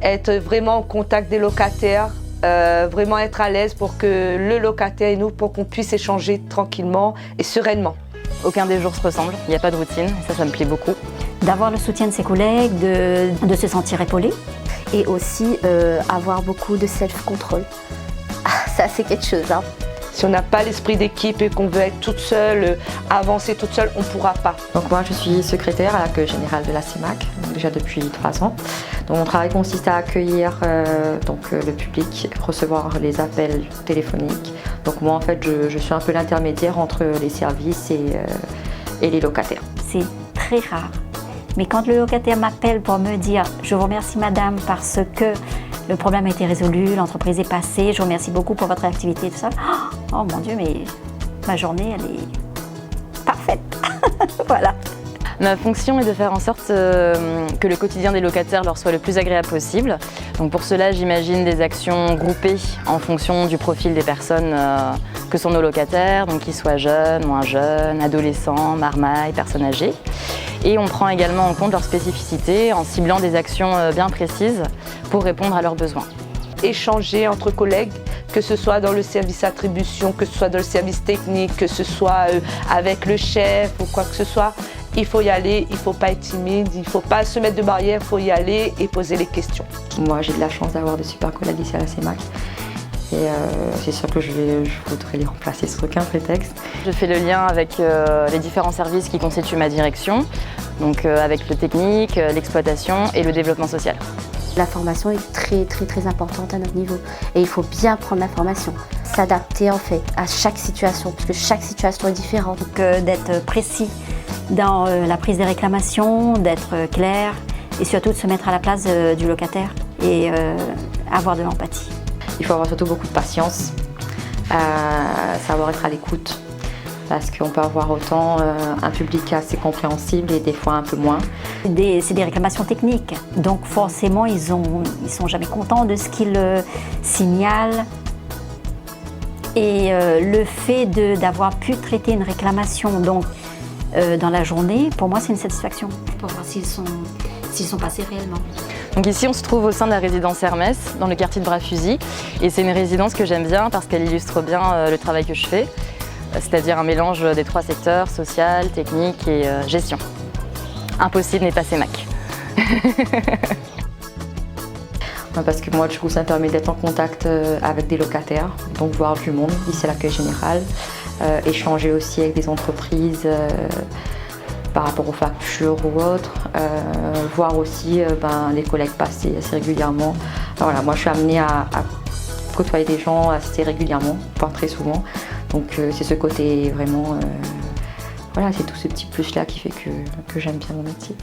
être vraiment en contact des locataires, vraiment être à l'aise pour que le locataire et nous, pour qu'on puisse échanger tranquillement et sereinement. Aucun des jours se ressemble, il n'y a pas de routine, ça me plaît beaucoup. D'avoir le soutien de ses collègues, de se sentir épaulé. Et aussi avoir beaucoup de self-control. Ah, ça c'est quelque chose. Hein. Si on n'a pas l'esprit d'équipe et qu'on veut être toute seule, avancer toute seule, on ne pourra pas. Donc moi je suis secrétaire à l'accueil général de la CEMAC, déjà depuis 3 ans. Donc mon travail consiste à accueillir le public, recevoir les appels téléphoniques. Donc moi en fait je suis un peu l'intermédiaire entre les services et les locataires. C'est très rare. Mais quand le locataire m'appelle pour me dire « Je vous remercie madame parce que le problème a été résolu, l'entreprise est passée, je vous remercie beaucoup pour votre activité » tout ça. Oh mon Dieu, mais ma journée, elle est parfaite. Voilà. Ma fonction est de faire en sorte que le quotidien des locataires leur soit le plus agréable possible. Donc pour cela, j'imagine des actions groupées en fonction du profil des personnes que sont nos locataires, donc qu'ils soient jeunes, moins jeunes, adolescents, marmailles, personnes âgées. Et on prend également en compte leurs spécificités en ciblant des actions bien précises pour répondre à leurs besoins. Échanger entre collègues, que ce soit dans le service attribution, que ce soit dans le service technique, que ce soit avec le chef ou quoi que ce soit, il faut y aller, il ne faut pas être timide, il ne faut pas se mettre de barrière, il faut y aller et poser les questions. Moi j'ai de la chance d'avoir de super collègues ici à la CEMAC. Et c'est sûr que je voudrais les remplacer sur aucun prétexte. Je fais le lien avec les différents services qui constituent ma direction, donc avec le technique, l'exploitation et le développement social. La formation est très importante à notre niveau et il faut bien prendre la formation. S'adapter en fait à chaque situation, puisque chaque situation est différente. Donc d'être précis dans la prise des réclamations, d'être clair et surtout de se mettre à la place du locataire et avoir de l'empathie. Il faut avoir surtout beaucoup de patience, savoir être à l'écoute, parce qu'on peut avoir autant un public assez compréhensible et des fois un peu moins. C'est des réclamations techniques, donc forcément ils sont jamais contents de ce qu'ils signalent. Et le fait d'avoir pu traiter une réclamation donc, dans la journée, pour moi c'est une satisfaction, pour voir s'ils sont passés réellement. Donc ici on se trouve au sein de la résidence Hermès, dans le quartier de Bras-Fusil. Et c'est une résidence que j'aime bien parce qu'elle illustre bien le travail que je fais, c'est-à-dire un mélange des 3 secteurs, social, technique et gestion. Impossible n'est pas CEMAC. Parce que moi, du coup, ça me permet d'être en contact avec des locataires, donc voir du monde, ici à l'accueil général, échanger aussi avec des entreprises par rapport aux factures ou autres, voir aussi les collègues passer assez régulièrement. Alors, voilà, moi, je suis amenée à côtoyer des gens assez régulièrement, pas très souvent, donc c'est ce côté vraiment, voilà, c'est tout ce petit plus-là qui fait que j'aime bien mon métier.